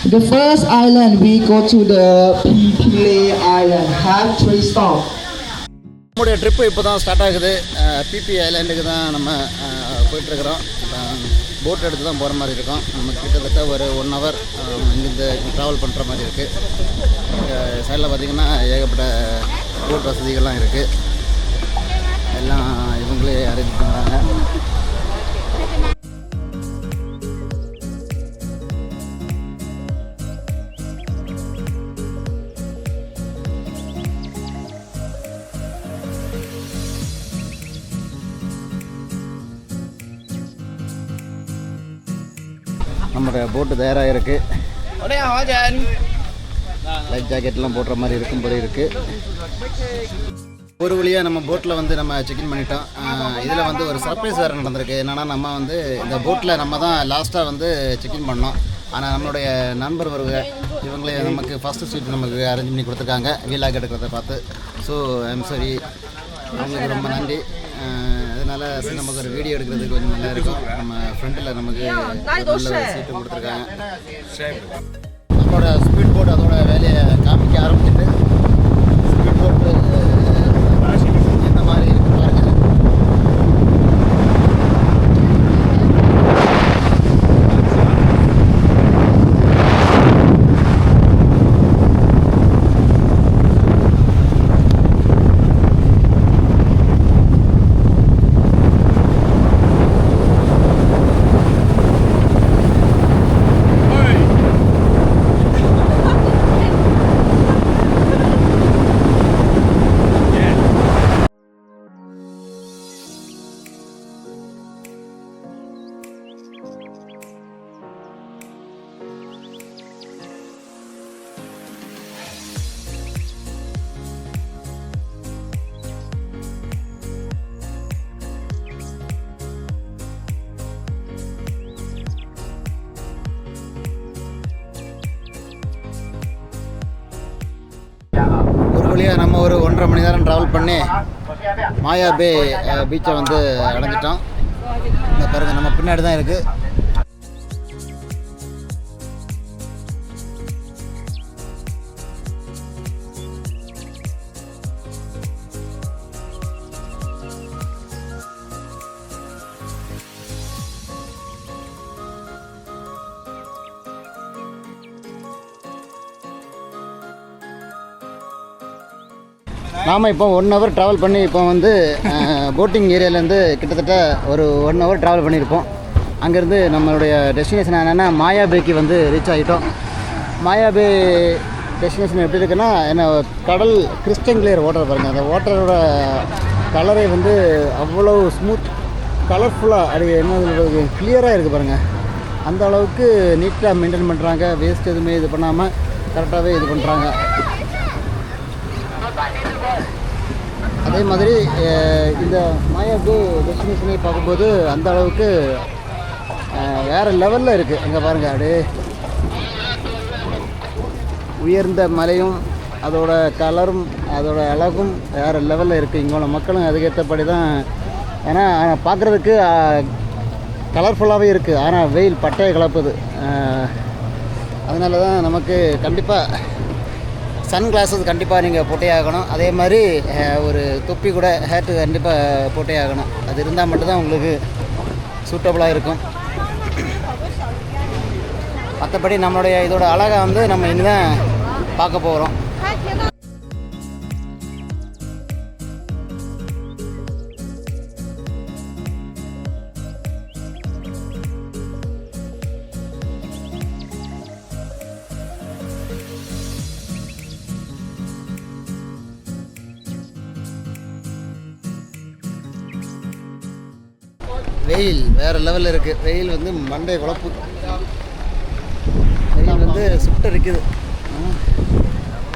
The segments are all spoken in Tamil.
The first island we go to the Pipile Island have 3 stops. நம்முடைய ட்ரிப்பு இப்போ தான் ஸ்டார்ட் ஆகுது. பிபி ஐலாண்டுக்கு தான் நம்ம போயிட்டுருக்குறோம். போட் எடுத்து தான் போகிற மாதிரி இருக்கும். நமக்கு கிட்டத்தட்ட ஒரு 1 hour இங்கேருந்து ட்ராவல் பண்ணுற மாதிரி இருக்குது. சைடில் பார்த்திங்கன்னா ஏகப்பட்ட போட் வசதிகள்லாம் இருக்குது. எல்லாம் இவங்களே அரேஞ்ச் பண்ணுறாங்க. நம்மளுடைய போட்டு தயாராக இருக்குது. லைஃப் ஜாக்கெட்லாம் போடுற மாதிரி இருக்கும்படி இருக்குது. ஒரு வழியாக நம்ம போட்டில் வந்து நம்ம செக்இன் பண்ணிட்டோம். இதில் வந்து ஒரு சர்ப்ரைஸ் வேறு நடந்திருக்கு. என்னென்னா நம்ம வந்து இந்த போட்டில் நம்ம தான் லாஸ்ட்டாக வந்து செக்இன் பண்ணோம். ஆனால் நம்மளுடைய நண்பர் வருக இவங்களே நமக்கு ஃபஸ்ட்டு சீட் நமக்கு அரேஞ்ச் பண்ணி கொடுத்துருக்காங்க வீலாக் எடுக்கிறத பார்த்து. ஸோ ஐம் சாரி, அவங்களுக்கு ரொம்ப நன்றி. அதனால் நமக்கு ஒரு வீடியோ எடுக்கிறதுக்கு கொஞ்சம் நல்லா இருக்கும். நம்ம ஃப்ரெண்டில் நமக்கு நல்ல சீட்டு கொடுத்துருக்காங்க. நம்மளோட ஸ்பீட் போட் அதோட வேலையை காமிக்க ஆரம்பிச்சுட்டு ஸ்பீட் போட்டு இந்த மாதிரி இருக்கு பாருங்கள். நம்ம ஒரு 1.5 மணி நேரம் ட்ராவல் பண்ணி மாயா பே பீச்சை வந்து அடைஞ்சிட்டோம். இந்த பாருங்கள் நம்ம பின்னாடி தான் இருக்குது. நாம் இப்போ 1 hour ட்ராவல் பண்ணி இப்போ வந்து போட்டிங் ஏரியாவிலேருந்து கிட்டத்தட்ட ஒரு 1 hour ட்ராவல் பண்ணியிருப்போம். அங்கேருந்து நம்மளுடைய டெஸ்டினேஷன் என்னென்னா மாயா பேக்கு வந்து ரீச் ஆகிட்டோம். மாயா பே டெஸ்டினேஷன் எப்படி இருக்குன்னா, என்ன கடல் கிறிஸ்டன் கிளியர் வாட்டர் பாருங்கள். அந்த வாட்டரோட கலரை வந்து அவ்வளோ ஸ்மூத் கலர்ஃபுல்லாக அது என்ன கிளியராக இருக்குது பாருங்கள். அந்த அளவுக்கு நீட்டாக மெயின்டைன் பண்ணுறாங்க. வேஸ்ட் எதுவுமே இது பண்ணாமல் கரெக்டாகவே இது பண்ணுறாங்க. அதே மாதிரி இந்த மாயா பே டெஸ்டினேஷனை பார்க்கும்போது அந்த அளவுக்கு வேறு லெவலில் இருக்குது. இங்கே பாருங்கள், அப்படியே உயர்ந்த மலையும் அதோட கலரும் அதோட அழகும் வேறு லெவலில் இருக்குது. இங்கே உள்ள மக்களும் அதுக்கேற்றபடி தான். ஏன்னா பார்க்குறதுக்கு கலர்ஃபுல்லாகவே இருக்குது. ஆனால் வெயில் பட்டையை கலப்புது. அதனால தான் நமக்கு கண்டிப்பாக சன் கிளாஸஸ் கண்டிப்பாக நீங்கள் போட்டே ஆகணும். அதே மாதிரி ஒரு தொப்பி கூட ஹேட்டு கண்டிப்பாக போட்டே ஆகணும். அது இருந்தால் மட்டும்தான் உங்களுக்கு சூட்டபுளாக இருக்கும். மற்றபடி நம்மளுடைய இதோட அழகை வந்து நம்ம இனி தான் பார்க்க போகிறோம். வெயில் வேறு லெவலில் இருக்குது. வெயில் வந்து மண்டை குழப்பு. வெயில் வந்து சுட்டரிக்குது.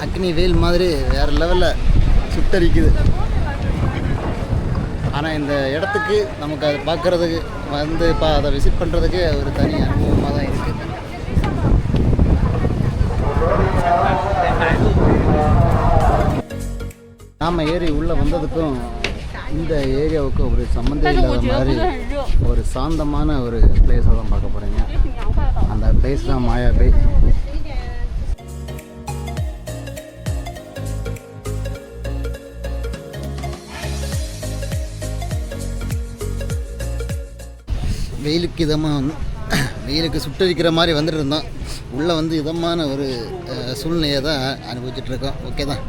அக்னி வெயில் மாதிரி வேறு லெவலில் சுட்டரிக்குது. ஆனால் இந்த இடத்துக்கு நமக்கு அதை பார்க்குறதுக்கு வந்து இப்போ அதை விசிட் பண்ணுறதுக்கு ஒரு தனி அனுபவமாக தான் இருக்குது. நாம் ஏறி உள்ளே வந்ததுக்கும் இந்த ஏரியாவுக்கு ஒரு சம்மந்தம் இல்லாத மாதிரி ஒரு சாந்தமான ஒரு பிளேஸாக தான் பார்க்க போகிறீங்க. அந்த பிளேஸ் தான் மாயா பே. வெயிலுக்கு இதமாக வெயிலுக்கு சுட்டரிக்கிற மாதிரி வந்துட்டு இருந்தோம். உள்ளே வந்து இதமான ஒரு சூழ்நிலையை தான் அனுபவிச்சுட்ருக்கோம். ஓகே தான்,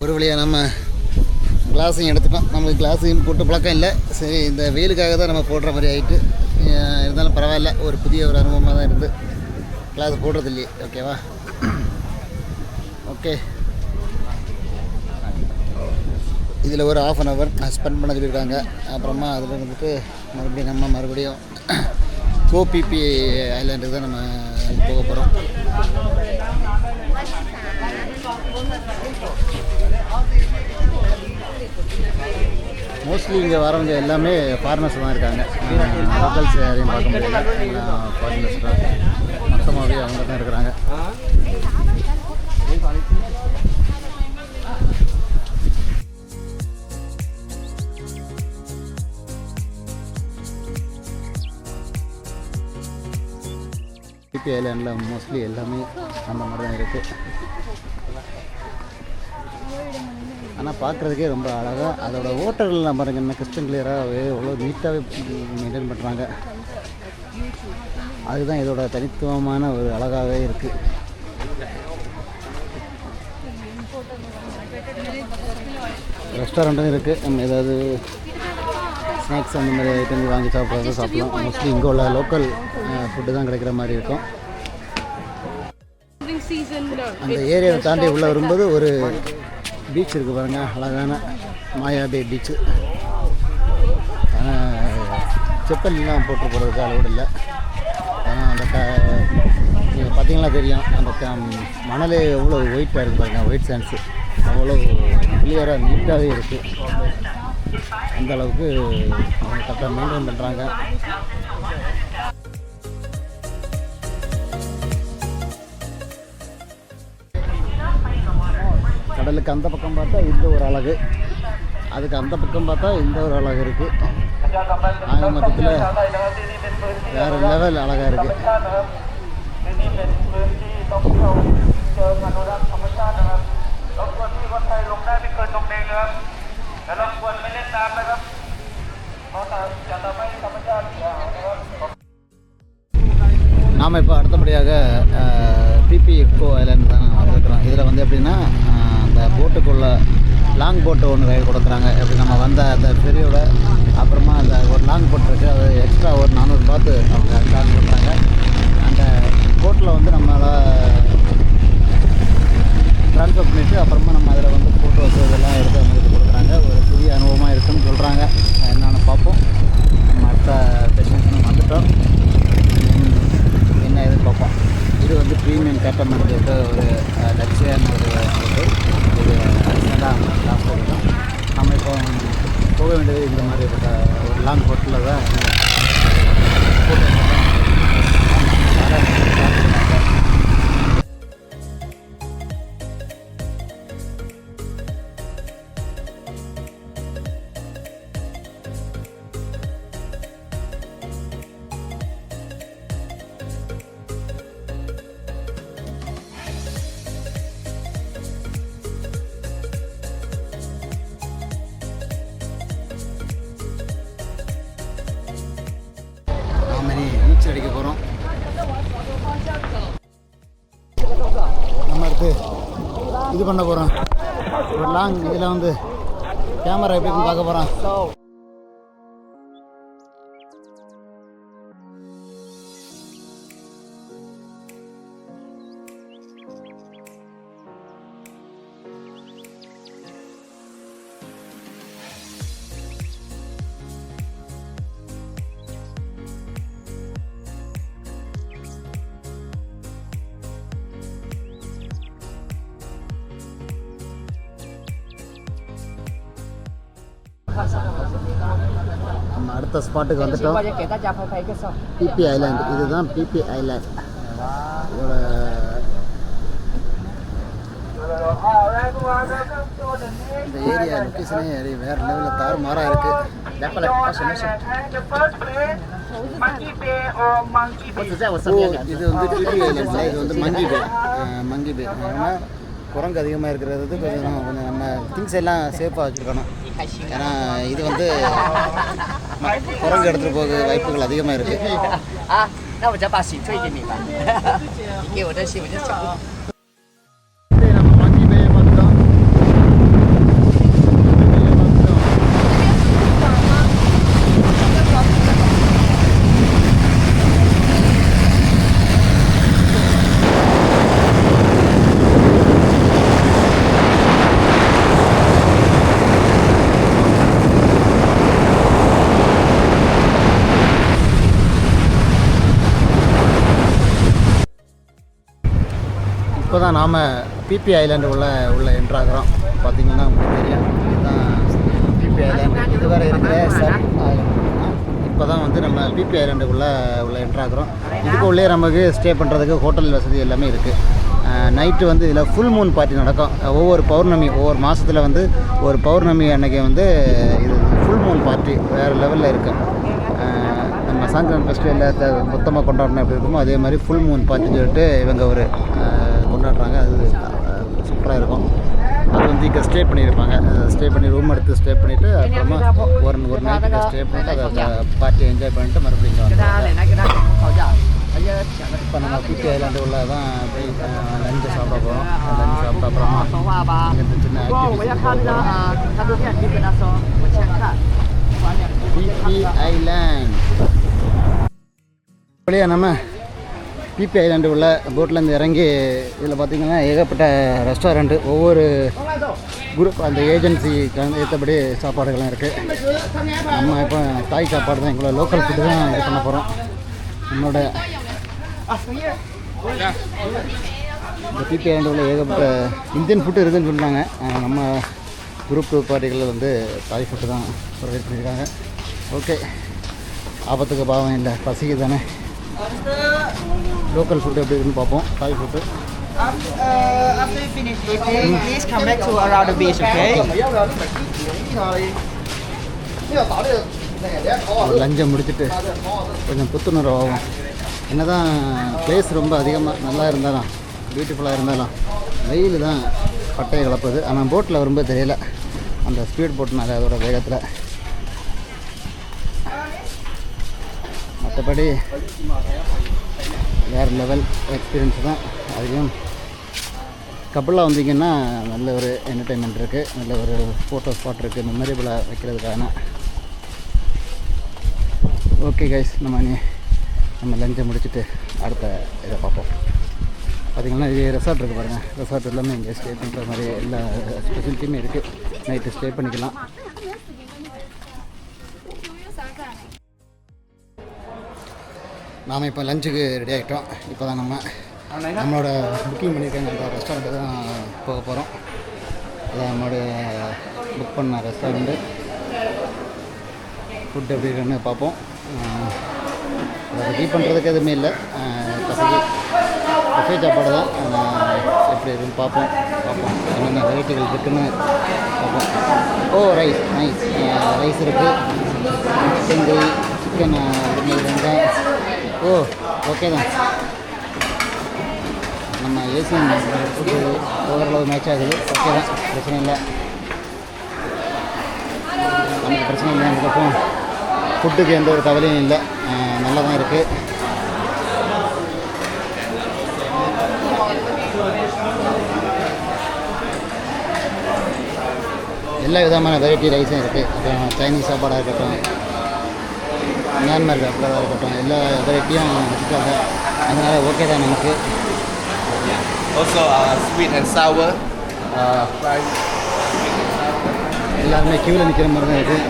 ஒரு வழியாக நம்ம கிளாஸையும் எடுத்துட்டோம். நமக்கு கிளாஸையும் போட்டு பழக்கம் இல்லை. சரி, இந்த வெயிலுக்காக தான் நம்ம போடுற மாதிரி ஆகிட்டு இருந்தாலும் பரவாயில்ல. ஒரு புதிய ஒரு அனுபவமாக தான் இருந்து கிளாஸ் போடுறது இல்லையே. ஓகேவா? ஓகே, இதில் ஒரு ½ அன் ஹவர் ஸ்பெண்ட் பண்ண சொல்லியிருக்காங்க. அப்புறமா அதில் வந்துட்டு மறுபடியும் கோபிபி ஐலாண்டுக்கு தான் நம்ம போக போகிறோம். மோஸ்ட்லி இங்கே வரவங்க எல்லாமே ஃபாரினர்ஸ் தான் இருக்காங்க. லோக்கல்ஸ் யாரையும் பார்க்க முடியல. ஃபாரினர்ஸ் தான் மொத்தமாகவே அவங்க தான் இருக்கிறாங்க. பிபி ஐலாண்டில் மோஸ்ட்லி எல்லாமே அந்த மாதிரி தான் இருக்குது. ஆனால் பார்க்குறதுக்கே ரொம்ப அழகாக, அதோட ஹோட்டல்லாம் பாருங்கள் என்ன கிறிஸ்டன் கிளியராகவே எவ்வளோ நீட்டாகவே மெயின்டைன் பண்ணுறாங்க. அதுதான் இதோட தனித்துவமான ஒரு அழகாகவே இருக்குது. ரெஸ்டாரண்ட்டும் இருக்குது. நம்ம ஏதாவது ஸ்நாக்ஸ் அந்த மாதிரி ஐட்டம் வாங்கி சாப்பிடலாம். மோஸ்ட்லி இங்கே உள்ள லோக்கல் ஃபுட்டு தான் கிடைக்கிற மாதிரி இருக்கும். அந்த ஏரியாவை தாண்டி உள்ளே வரும்போது ஒரு பீச் இருக்குது பாருங்கள், அழகான மாயா பே பீச்சு. ஆனால் செப்பல்லாம் போட்டு போகிறதுக்கு அளவுடு இல்லை. ஆனால் அந்த நீங்கள் பார்த்தீங்களா தெரியும், அந்த மணலே எவ்வளோ ஒயிட்டாக இருக்குது பாருங்கள். ஒயிட் சாண்ட்ஸு அவ்வளோ கிளியராக நீட்டாகவே இருக்குது. அந்த அளவுக்கு அவங்க கரெக்டாக மெயின்டைன் பண்ணுறாங்க. கடலுக்கு அந்த பக்கம் பார்த்தா இந்த ஒரு அழகு, அதுக்கு அந்த பக்கம் பார்த்தா இந்த ஒரு அழகு இருக்குது. ஆக மொத்தத்தில் வேறு லெவல் அழகாக இருக்குது. நாம் இப்போ அடுத்தபடியாக பிபி எக்கோ ஐலாண்ட் தான் வந்துருக்குறோம். இதில் வந்து எப்படின்னா அந்த போட்டுக்குள்ளே லாங் போட்டு ஒன்று ரைடு கொடுக்குறாங்க. எப்படி நம்ம வந்த அந்த ஃபெரியோட அப்புறமா அந்த ஒரு லாங் போட் இருக்குது, அது எக்ஸ்ட்ரா ஒரு 400 பார்த்து அவங்க சார்ஜ் பண்ணுறாங்க. அந்த போட்டில் வந்து நம்மளால் ட்ரான்ஸ்ஃபர் பண்ணிவிட்டு அப்புறமா நம்ம அதில் வந்து ஃபோட்டோஸ் இதெல்லாம் எடுத்து அவங்களுக்கு கொடுக்குறாங்க. ஒரு புதிய அனுபவமாக இருக்குதுன்னு சொல்கிறாங்க. என்னென்னு பார்ப்போம். நம்ம அடுத்த டெஸ்டினேஷன் வந்துட்டோம், என்ன எதுன்னு பார்ப்போம். இது வந்து ப்ரீமியம் கேட்டமெண்ட் சொல்லிட்டு ஒரு லக்ஸரியான ஒரு ஃபோட்டோ. இது அடிஷ்னலாக லாஸ்ட்டாக இருக்கும். நம்ம இப்போ போக வேண்டியது இந்த மாதிரி ஒரு லாங் போட்டில் தான் ஃபோட்டோ. பீச் அடிக்க போகிறோம். நம்ம அடுத்து இது பண்ண போகிறோம். ஒரு லாங் இதில் வந்து கேமரா எப்படின்னு பார்க்க போகிறோம். நம்ம அடுத்த ஸ்பாட்டுக்கு வந்துட்டோம். பிபி ஐலாண்ட், இதுதான் பிபி ஐலாண்ட். இதோட இந்த ஏரியா லொக்கேஷனே வேறு லெவலில் தாறுமாறாக இருக்குது. இது வந்து பிபி ஐலாண்ட், இது வந்து மங்கி பே. குரங்கு அதிகமாக இருக்கிறது கொஞ்சம் நம்ம திங்ஸ் எல்லாம் சேஃபாக வச்சுருக்கணும். ஏன்னா இது வந்து குரங்கு எடுத்துகிட்டு போக வாய்ப்புகள் அதிகமாக இருக்குது. 那我再把水退给你吧。你给我的水我就找。 நம்ம மங்கி பேயை பார்த்துட்டோம். இப்போ தான் நாம் பிபி ஐலாண்டு உள்ள என்ட்ராகிறோம். பார்த்தீங்கன்னா உங்களுக்கு தெரியும், இதுதான் பிபி ஐலாண்டு. இது வேறு இருக்கிற சப் ஐலாண்டு. இப்போ தான் வந்து நம்ம பிபி ஐலாண்டு உள்ள என்ட்ராகிறோம். இதுக்கு உள்ளே நமக்கு ஸ்டே பண்ணுறதுக்கு ஹோட்டல் வசதி எல்லாமே இருக்குது. நைட்டு வந்து இதில் ஃபுல் மூன் பார்ட்டி நடக்கும். ஒவ்வொரு பௌர்ணமி, ஒவ்வொரு மாதத்தில் வந்து ஒரு பௌர்ணமி அன்றைக்கி வந்து இது ஃபுல் மூன் பார்ட்டி வேறு லெவலில் இருக்கும். நம்ம சாயந்தரம் ஃபெஸ்டிவலில் மொத்தமாக கொண்டாடணும் எப்படி இருக்குமோ அதே மாதிரி ஃபுல் மூன் பார்ட்டின்னு சொல்லிட்டு இவங்க ஒரு கொண்டாடுறாங்க. அது சூப்பராக இருக்கும். அது வந்து இங்கே ஸ்டே பண்ணியிருப்பாங்க. ஸ்டே பண்ணி ரூம் எடுத்து ஸ்டே பண்ணிவிட்டு அப்புறமா ஒரு நைட்டுக்கு ஸ்டே பண்ணிவிட்டு அதை பார்ட்டியை என்ஜாய் பண்ணிட்டு மறுபடியும் இங்கே வந்துடுவாங்க. இப்போ நம்ம பிபி ஐலாண்டு உள்ள தான் போய் லஞ்சு சாப்பிட போகிறோம். லஞ்சு சாப்பிட்ட அப்புறமா இங்கே சின்ன பிபி ஐலாண்ட் வழியாக நம்ம பிபி ஐலாண்டு உள்ள போட்லேருந்து இறங்கி இதில் பார்த்திங்கன்னா ஏகப்பட்ட ரெஸ்டாரண்ட்டு, ஒவ்வொரு குரூப் அந்த ஏஜென்சி ஏற்றபடி சாப்பாடுகள்லாம் இருக்குது. நம்ம இப்போ தாய் சாப்பாடு தான், எங்களோட லோக்கல் ஃபுட்டு தான் இது பண்ண போகிறோம். நம்மளோட இந்த பிபி ஐலாண்டு உள்ள ஏகப்பட்ட இந்தியன் ஃபுட்டு இருக்குதுன்னு சொன்னாங்க. நம்ம குரூப் பார்ட்டிகளில் வந்து தாய் ஃபுட்டு தான் ப்ரொவைட் பண்ணியிருக்காங்க. ஓகே, ஆபத்துக்கு பாவம் இல்லை, பசிக்கு தானே. லோக்கல் ஃபுட்டு எப்படி இருக்குன்னு பார்ப்போம். தாய் food. After you finish eating, please come back to around the beach, okay? லஞ்சம் முடிச்சுட்டு கொஞ்சம் புத்துணர்வு ஆகும். என்ன தான் பிளேஸ் ரொம்ப அதிகமாக நல்லா இருந்தாலும் பியூட்டிஃபுல்லாக இருந்தாலும் வெயில் தான் பட்டையை கலப்புது. ஆனால் போட்டில் வரும்போது தெரியல, அந்த ஸ்பீட் போட்டுனால அதோட வேகத்தில். மற்றபடி வேறு லெவல் எக்ஸ்பீரியன்ஸ் தான். அதுலேயும் கப்பலாக வந்தீங்கன்னா நல்ல ஒரு என்டர்டெயின்மெண்ட் இருக்குது, நல்ல ஒரு ஃபோட்டோ ஸ்பாட் இருக்குது, மெமரபிளாக வைக்கிறதுக்கான. ஓகே கைஸ், நம்ம லஞ்சை முடிச்சுட்டு அடுத்த இதை பார்ப்போம். பார்த்திங்கன்னா இது ரெசார்ட் இருக்குது பாருங்கள். ரெசார்ட் எல்லாமே இங்கே ஸ்டே பண்ணுற மாதிரி எல்லா ஃபெசிலிட்டியுமே இருக்குது. நைட்டு ஸ்டே பண்ணிக்கலாம். நாம் இப்போ லஞ்சுக்கு ரெடி ஆகிட்டோம். இப்போ தான் நம்மளோட புக்கிங் பண்ணியிருக்காங்க அந்த ரெஸ்டாரண்ட்டு தான் போக போகிறோம். அதான் நம்மளுடைய புக் பண்ண ரெஸ்டாரண்ட்டு. ஃபுட் எப்படி இருக்குன்னு பார்ப்போம். அதை ரெடி பண்ணுறதுக்கு எதுவுமே இல்லை, பஃபே சாப்பாடு தான். எப்படி இருக்குன்னு பார்ப்போம். என்னென்ன வெரைட்டிகள் இருக்குதுன்னு பார்ப்போம். ஓ, ரைஸ் நைஸ். ரைஸ் இருக்குது, சிக்கன் கறி, சிக்கன் வெங்காயம். ஓ, ஓகே தான். நம்ம ஏசியன் ஃபுட்டு ஓரளவு மேட்ச் ஆகுது. ஓகே தான், பிரச்சனை இல்லை, நமக்கு பிரச்சனை இல்லை. அதுக்கப்புறம் ஃபுட்டுக்கு எந்த ஒரு கவலையும் இல்லை, நல்லா தான் இருக்குது. எல்லா விதமான வெரைட்டி ரைஸும் இருக்குது. அப்புறம் சைனீஸ் சாப்பாடாக இருக்கட்டும், மியான்மர் சாப்பாடாக இருக்கட்டும், எல்லா வெரைட்டியும் வச்சுருக்காங்க. அதனால் ஓகே தான் நமக்கு. Also sweet and sour fries. எல்லாருமே க்யூவில் நிற்கிற மாதிரி தான் இருக்குது.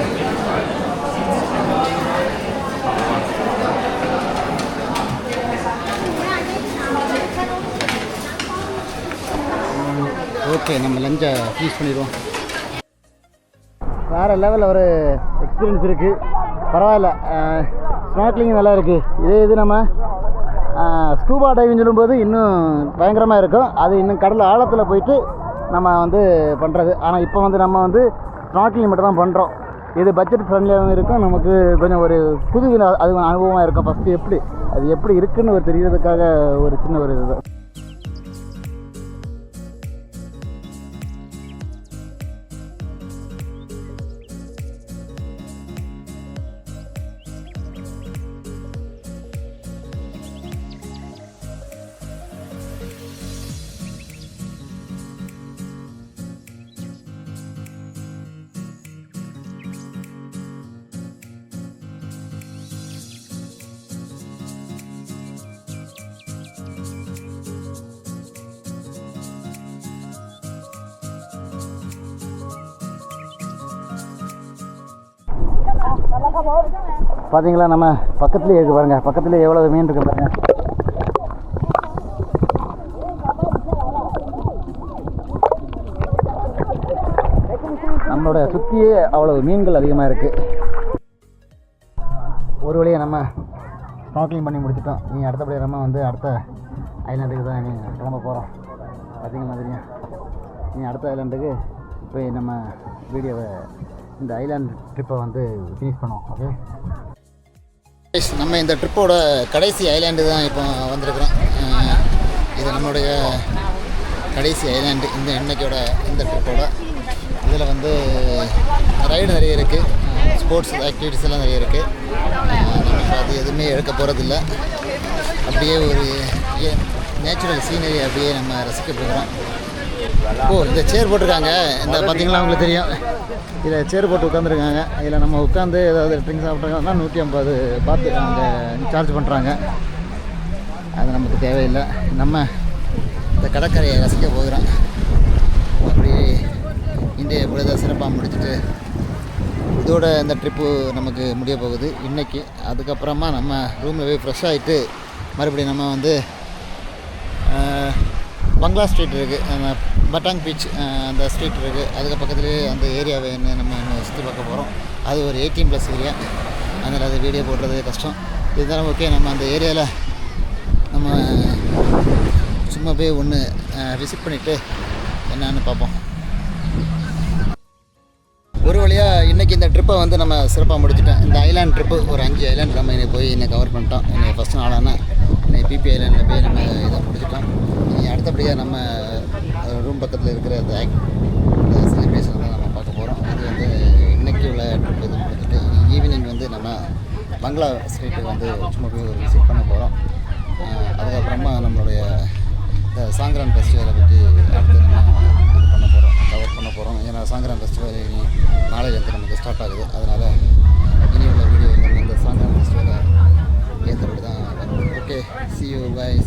ஓகே, நம்ம லஞ்சை ஃபினிஷ் பண்ணிடுவோம். வேறு லெவலில் ஒரு எக்ஸ்பீரியன்ஸ் இருக்குது. பரவாயில்ல, ஸ்நார்க்லிங் நல்லா இருக்குது. இது நம்ம ஸ்கூபா டைவிங் சொல்லும்போது இன்னும் பயங்கரமாக இருக்கும். அது இன்னும் கடல் ஆழத்தில் போயிட்டு நம்ம வந்து பண்ணுறது. ஆனால் இப்போ வந்து நம்ம வந்து ஸ்நார்க்லிங் மட்டும் தான் பண்ணுறோம். இது பட்ஜெட் ஃப்ரெண்ட்லியாகவும் இருக்கும், நமக்கு கொஞ்சம் ஒரு புது அது அனுபவமாக இருக்கும். ஃபஸ்ட்டு அது எப்படி இருக்குதுன்னு ஒரு தெரியறதுக்காக ஒரு சின்ன ஒரு இது. பார்த்தீங்களா நம்ம பக்கத்துலேயே இருக்குது பாருங்கள், பக்கத்துலேயே எவ்வளோ மீன் இருக்குது பாருங்கள். நம்மளோட சுற்றியே அவ்வளோ மீன்கள் அதிகமாக இருக்குது. ஒரு வழியை நம்ம ஸ்நார்க்லிங் பண்ணி முடிச்சிட்டோம். நீ அடுத்தபடியாக நம்ம வந்து அடுத்த ஐலாண்டுக்கு தான் நீ கிளம்ப போகிறோம். பார்த்தீங்களா தெரியும், நீ அடுத்த ஐலாண்டுக்கு போய் நம்ம வீடியோவை இந்த ஐலாண்ட் ட்ரிப்பை வந்து ஃபினிஷ் பண்ணுவோம். ஓகே, நம்ம இந்த ட்ரிப்போட கடைசி ஐலாண்டு தான் இப்போ வந்திருக்கிறோம். இது நம்மளுடைய கடைசி ஐலாண்டு இந்த இன்னைக்கோட இந்த ட்ரிப்போட. இதில் வந்து ரைடு நிறைய இருக்குது, ஸ்போர்ட்ஸ் ஆக்டிவிட்டிஸ் எல்லாம் நிறைய இருக்குது. நமக்கு அது எதுவுமே எடுக்க போகிறதில்ல. அப்படியே ஒரு நேச்சுரல் சீனரி அப்படியே நம்ம ரசிக்க போகிறோம். இந்த சேர் போட்டிருக்காங்க, இந்த பார்த்தீங்களா உங்களுக்கு தெரியும், இதில் சேர் போட்டு உட்காந்துருக்காங்க. இதில் நம்ம உட்காந்து ஏதாவது ட்ரிங்க் சாப்பிட்றாங்கன்னா 150 பார்த்து அவங்க சார்ஜ் பண்ணுறாங்க. அது நமக்கு தேவையில்லை. நம்ம இந்த கடற்கரையை ரசிக்க போகிறோம். அப்படி இந்திய பொழுதை சிறப்பாக முடிச்சுட்டு இதோட இந்த ட்ரிப்பு நமக்கு முடிய போகுது இன்றைக்கி. அதுக்கப்புறமா நம்ம ரூமில் போய் ஃப்ரெஷ் ஆகிட்டு மறுபடியும் நம்ம வந்து பங்களா ஸ்ட்ரீட் இருக்குது, அந்த பட்டாங் பீச் அந்த ஸ்ட்ரீட் இருக்குது, அதுக்கு பக்கத்துலேயே அந்த ஏரியாவை என்ன நம்ம இன்னும் சுற்றி பார்க்க போகிறோம். அது ஒரு 18+ ஏரியா, அதனால் அது வீடியோ போடுறது கஷ்டம். இதுதான் ஓகே. நம்ம அந்த ஏரியாவில் நம்ம சும்மா போய் ஒன்று விசிட் பண்ணிவிட்டு என்னன்னு பார்ப்போம். ஒரு வழியாக இன்றைக்கி இந்த ட்ரிப்பை வந்து நம்ம சிறப்பாக முடிச்சிட்டோம். இந்த ஐலாண்ட் ட்ரிப்பு ஒரு 5 ஐலாண்ட் நம்ம இன்னைக்கு போய் இன்னைக்கு கவர் பண்ணிட்டோம். இன்னைக்கு ஃபஸ்ட் நாளான இன்னைக்கு பிபி ஐலாண்டில் போய் நம்ம இதை முடிச்சிட்டோம். அடுத்தபடியாக நம்ம ரூம் பக்கத்தில் இருக்கிற அந்த செலிப்ரேஷன் தான் நம்ம பார்க்க போகிறோம். இது வந்து இன்றைக்கி உள்ள ட்ரிப் இது முடிச்சுட்டு ஈவினிங் வந்து நம்ம பங்களா ஸ்ட்ரீட்டுக்கு வந்து சும்மா போய் ஒரு விசிட் பண்ண போகிறோம். அதுக்கப்புறமா நம்மளுடைய இந்த சாங்கரான் ஃபெஸ்டிவலை பற்றி அடுத்து நம்ம இது பண்ண போகிறோம், கவர் பண்ண போகிறோம். ஏன்னா சாங்கரான் ஃபெஸ்டிவல் நாளைக்கு வந்து நமக்கு ஸ்டார்ட் ஆகுது. அதனால் இனி உள்ள வீடியோ இந்த சாங்கரான் ஃபெஸ்டிவலை ஏற்றபடி தான் வரும். Okay, see you guys.